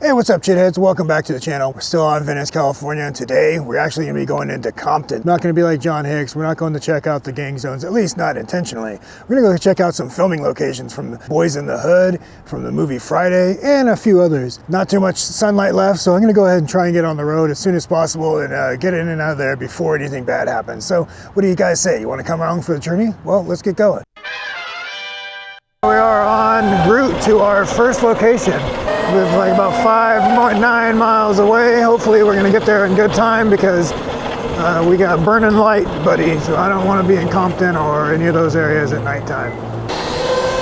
Hey, what's up, shitheads? Welcome back to the channel. We're still on Venice, California, and today we're actually going to be going into Compton. Not going to be like John Hicks. We're not going to check out the gang zones, at least not intentionally. We're going to go check out some filming locations from Boys in the Hood, from the movie Friday, and a few others. Not too much sunlight left, so I'm going to go ahead and try and get on the road as soon as possible and get in and out of there before anything bad happens. So what do you guys say? You want to come along for the journey? Well, let's get going. We are en route to our first location. We're like about 9 miles away. Hopefully we're gonna get there in good time because we got burning light, buddy. So I don't want to be in Compton or any of those areas at nighttime.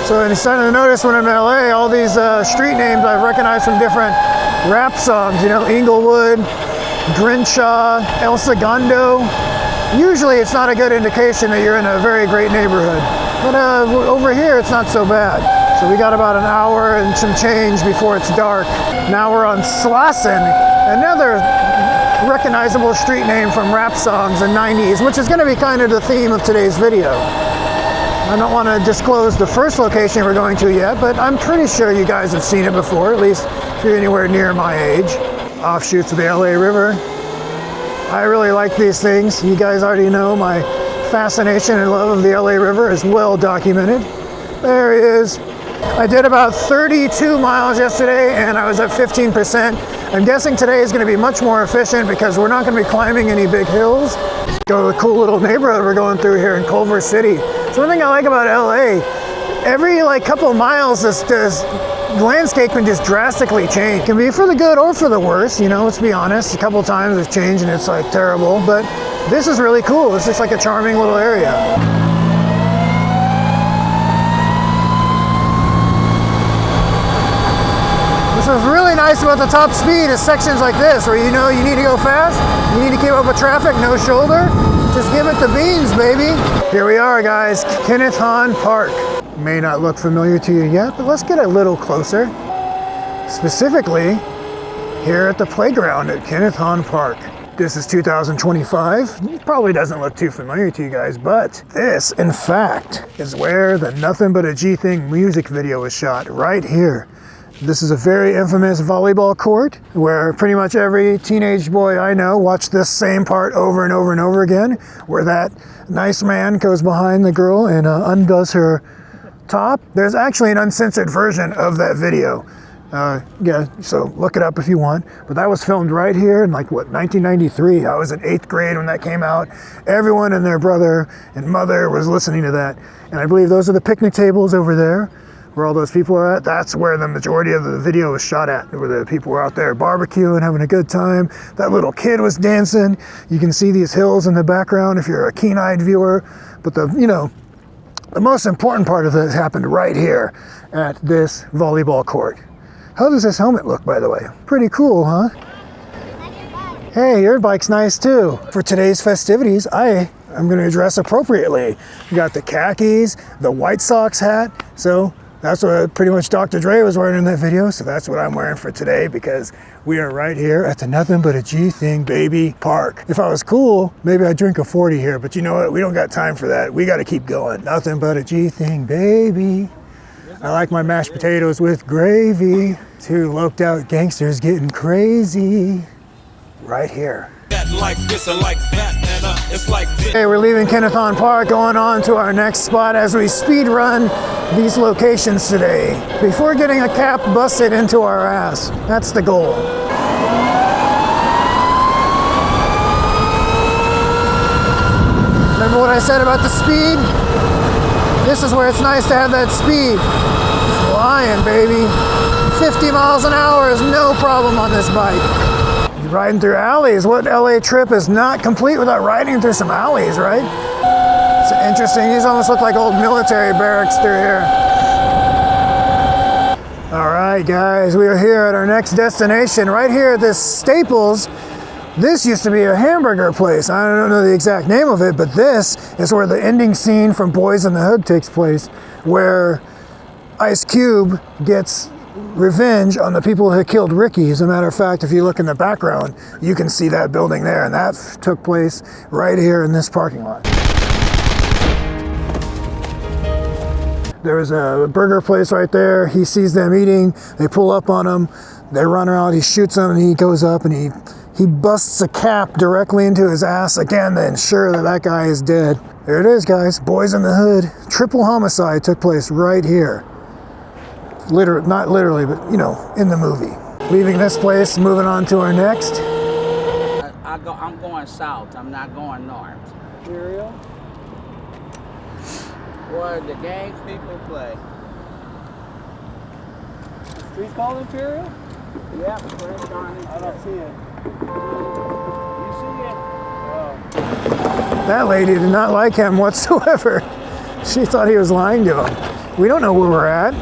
So I'm starting to notice when I'm in LA, all these street names I've recognized from different rap songs. You know, Inglewood, Grinshaw, El Segundo. Usually it's not a good indication that you're in a very great neighborhood. But over here, it's not so bad. So we got about an hour and some change before it's dark. Now we're on Slassen, another recognizable street name from rap songs in the 90s, which is gonna be kind of the theme of today's video. I don't wanna disclose the first location we're going to yet, but I'm pretty sure you guys have seen it before, at least if you're anywhere near my age. Offshoots of the LA River. I really like these things. You guys already know my fascination and love of the LA River is well documented. There he is. I did about 32 miles yesterday and I was at 15%. I'm guessing today is going to be much more efficient because we're not going to be climbing any big hills. Go to the cool little neighborhood we're going through here in Culver City. So one thing I like about LA, every couple of miles this landscape can just drastically change. It can be for the good or for the worse, you know, let's be honest. A couple of times it's changed and it's like terrible, but this is really cool. It's just like a charming little area. What's really nice about the top speed is sections like this where you know you need to go fast, you need to keep up with traffic, no shoulder. Just give it the beans, baby. Here we are, guys, Kenneth Hahn Park. May not look familiar to you yet, but let's get a little closer. Specifically, here at the playground at Kenneth Hahn Park. This is 2025. It probably doesn't look too familiar to you guys, but this, in fact, is where the Nothing But a G Thing music video was shot, right here. This is a very infamous volleyball court where pretty much every teenage boy I know watched this same part over and over and over again, where that nice man goes behind the girl and undoes her top. There's actually an uncensored version of that video. Yeah, so look it up if you want. But that was filmed right here in 1993. I was in 8th grade when that came out. Everyone and their brother and mother was listening to that. And I believe those are the picnic tables over there, where all those people are at. That's where the majority of the video was shot at, where the people were out there barbecuing, having a good time. That little kid was dancing. You can see these hills in the background if you're a keen-eyed viewer. But the most important part of this happened right here at this volleyball court. How does this helmet look, by the way? Pretty cool, huh? Hey, your bike's nice too. For today's festivities, I'm gonna dress appropriately. We got the khakis, the White Sox hat, so that's what pretty much Dr. Dre was wearing in that video, so that's what I'm wearing for today because we are right here at the Nothing But a G Thing Baby Park. If I was cool, maybe I'd drink a 40 here, but you know what? We don't got time for that. We gotta keep going. Nothing but a G Thing, baby. I like my mashed potatoes with gravy. Two loped out gangsters getting crazy. Right here. Like this and like that, and it's like this. Hey, we're leaving Kenneth Hahn Park, going on to our next spot as we speed run these locations today before getting a cap busted into our ass. That's the goal. Remember what I said about the speed? This is where it's nice to have that speed. Flying, baby. 50 miles an hour is no problem on this bike. Riding through alleys. What LA trip is not complete without riding through some alleys, right? It's interesting. These almost look like old military barracks through here. All right, guys, we are here at our next destination. Right here at this Staples. This used to be a hamburger place. I don't know the exact name of it, but this is where the ending scene from Boys in the Hood takes place, where Ice Cube gets revenge on the people who killed Ricky. As a matter of fact, if you look in the background, you can see that building there, and that took place right here in this parking lot. There was a burger place right there. He sees them eating. They pull up on him. They run around, he shoots him, and he goes up and he busts a cap directly into his ass again to ensure that that guy is dead. There it is, guys. Boys in the Hood. Triple homicide took place right here. Not literally, but you know, in the movie. Leaving this place, moving on to our next. I'm going south. I'm not going north. Imperial? Where the gangs people play. The street's called Imperial? Yep, French on it. I don't see it. You see it? Oh. That lady did not like him whatsoever. She thought he was lying to him. We don't know where we're at.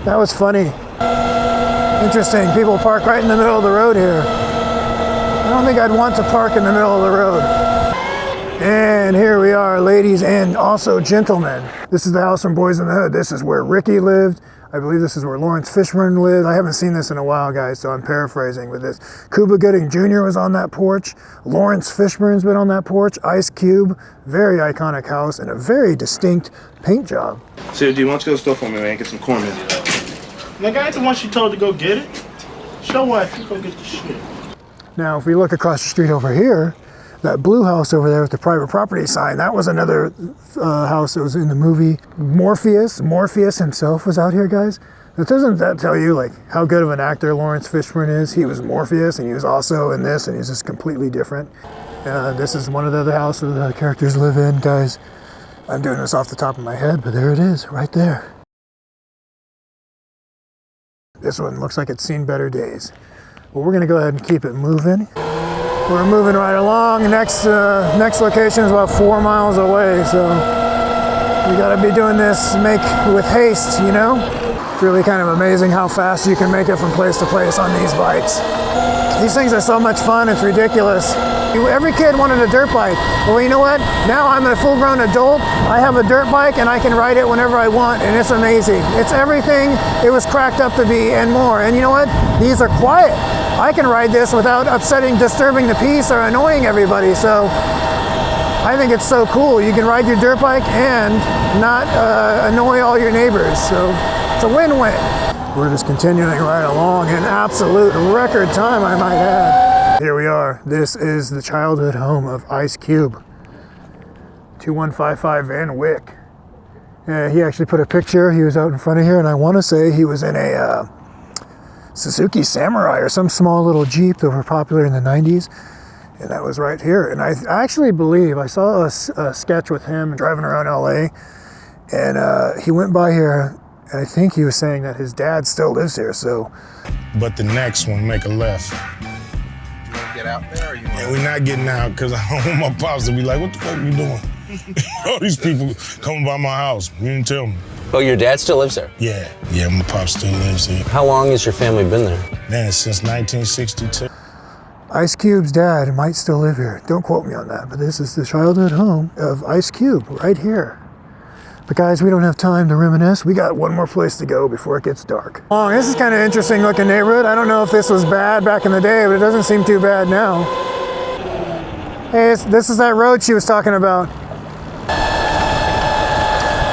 That was funny. Interesting. People park right in the middle of the road here. I don't think I'd want to park in the middle of the road. And here we are, ladies and also gentlemen. This is the house from Boys in the Hood. This is where Ricky lived. I believe this is where Lawrence Fishburne lived. I haven't seen this in a while, guys, so I'm paraphrasing with this. Cuba Gooding Jr. was on that porch. Lawrence Fishburne's been on that porch. Ice Cube, very iconic house and a very distinct paint job. So, D, why don't you go to the store for me, man? Get some cornmeal. Nigga, I ain't the one she told to go get it. Show wife, you go get the shit. Now, if we look across the street over here, that blue house over there with the private property sign, that was another house that was in the movie. Morpheus himself was out here, guys. Doesn't that tell you like how good of an actor Lawrence Fishburne is? He was Morpheus and he was also in this and he's just completely different. This is one of the other houses the characters live in, guys. I'm doing this off the top of my head, but there it is, right there. This one looks like it's seen better days. Well, we're gonna go ahead and keep it moving. We're moving right along. Next location is about 4 miles away, so we gotta be doing this with haste, you know? It's really kind of amazing how fast you can make it from place to place on these bikes. These things are so much fun, it's ridiculous. Every kid wanted a dirt bike. Well, you know what? Now I'm a full-grown adult. I have a dirt bike and I can ride it whenever I want, and it's amazing. It's everything it was cracked up to be and more. And you know what? These are quiet. I can ride this without disturbing the peace or annoying everybody. So I think it's so cool. You can ride your dirt bike and not annoy all your neighbors. So it's a win-win. We're just continuing right along in absolute record time, I might add. Here we are. This is the childhood home of Ice Cube. 2155 Van Wyck. He actually put a picture. He was out in front of here, and I want to say he was in a Suzuki Samurai or some small little Jeep that were popular in the 90s. And that was right here. And I actually believe I saw a sketch with him driving around LA, and he went by here, and I think he was saying that his dad still lives here. So, but the next one, make a left. You want to get out there? Or you And we're not getting out because I don't want my pops to be like, what the fuck are you doing? All these people coming by my house. You didn't tell me. Oh, your dad still lives there? Yeah, my pop still lives here. How long has your family been there? Man, since 1962. Ice Cube's dad might still live here. Don't quote me on that, but this is the childhood home of Ice Cube right here. But guys, we don't have time to reminisce. We got one more place to go before it gets dark. Oh, this is kind of interesting looking neighborhood. I don't know if this was bad back in the day, but it doesn't seem too bad now. Hey, this is that road she was talking about.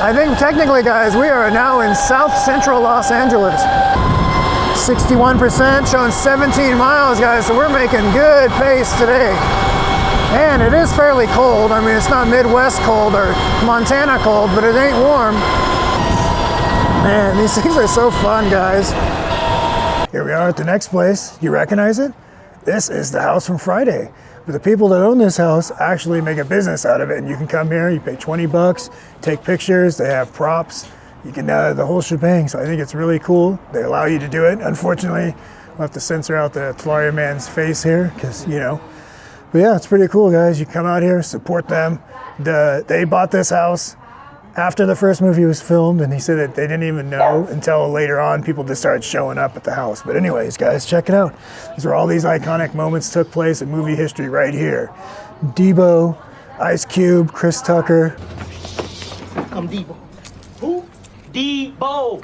I think technically, guys, we are now in South Central Los Angeles. 61%, showing 17 miles, guys, so we're making good pace today. And it is fairly cold. I mean, it's not Midwest cold or Montana cold, but it ain't warm. Man, these things are so fun, guys. Here we are at the next place. You recognize it? This is the house from Friday. But the people that own this house actually make a business out of it, and you can come here, you pay 20 bucks, take pictures, they have props, you can, the whole shebang. So I think it's really cool. They allow you to do it. Unfortunately, we'll have to censor out the Talaria man's face here, because, you know. But yeah, it's pretty cool, guys. You come out here, support them. They bought this house after the first movie was filmed, and he said that they didn't even know until later on people just started showing up at the house. But anyways, guys, check it out. These are all these iconic moments took place in movie history right here. Debo, Ice Cube, Chris Tucker. I'm Debo. Who? Debo.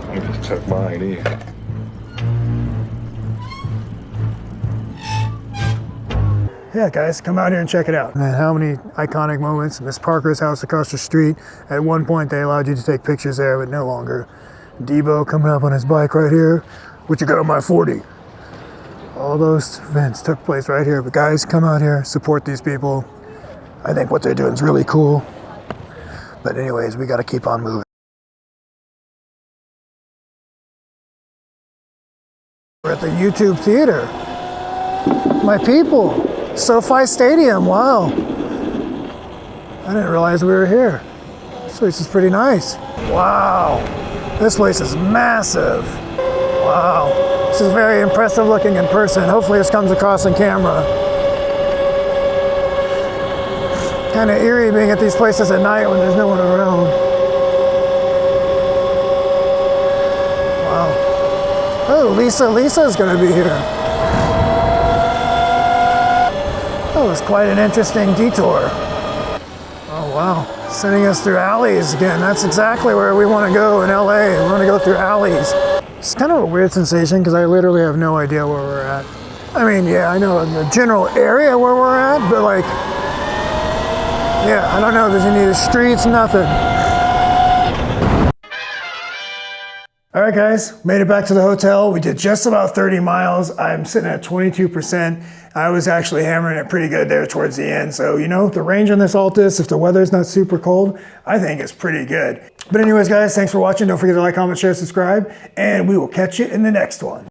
Let me just tuck mine in. Yeah, guys, come out here and check it out. Man, how many iconic moments. Miss Parker's house across the street. At one point, they allowed you to take pictures there, but no longer. Debo coming up on his bike right here. What you got on my 40? All those events took place right here. But guys, come out here, support these people. I think what they're doing is really cool. But anyways, we got to keep on moving. We're at the YouTube Theater. My people, SoFi Stadium, wow. I didn't realize we were here. This place is pretty nice. Wow, this place is massive. Wow, this is very impressive looking in person. Hopefully this comes across on camera. Kind of eerie being at these places at night when there's no one around. Wow. Oh, Lisa's gonna be here. That was quite an interesting detour. Oh wow, sending us through alleys again. That's exactly where we want to go in LA. We want to go through alleys. It's kind of a weird sensation because I literally have no idea where we're at. I mean, yeah, I know in the general area where we're at, but like, yeah, I don't know if there's any streets, nothing. All right, guys, made it back to the hotel. We did just about 30 miles. I'm sitting at 22%. I was actually hammering it pretty good there towards the end. So, you know, the range on this Altis, if the weather's not super cold, I think it's pretty good. But anyways, guys, thanks for watching. Don't forget to like, comment, share, subscribe, and we will catch you in the next one.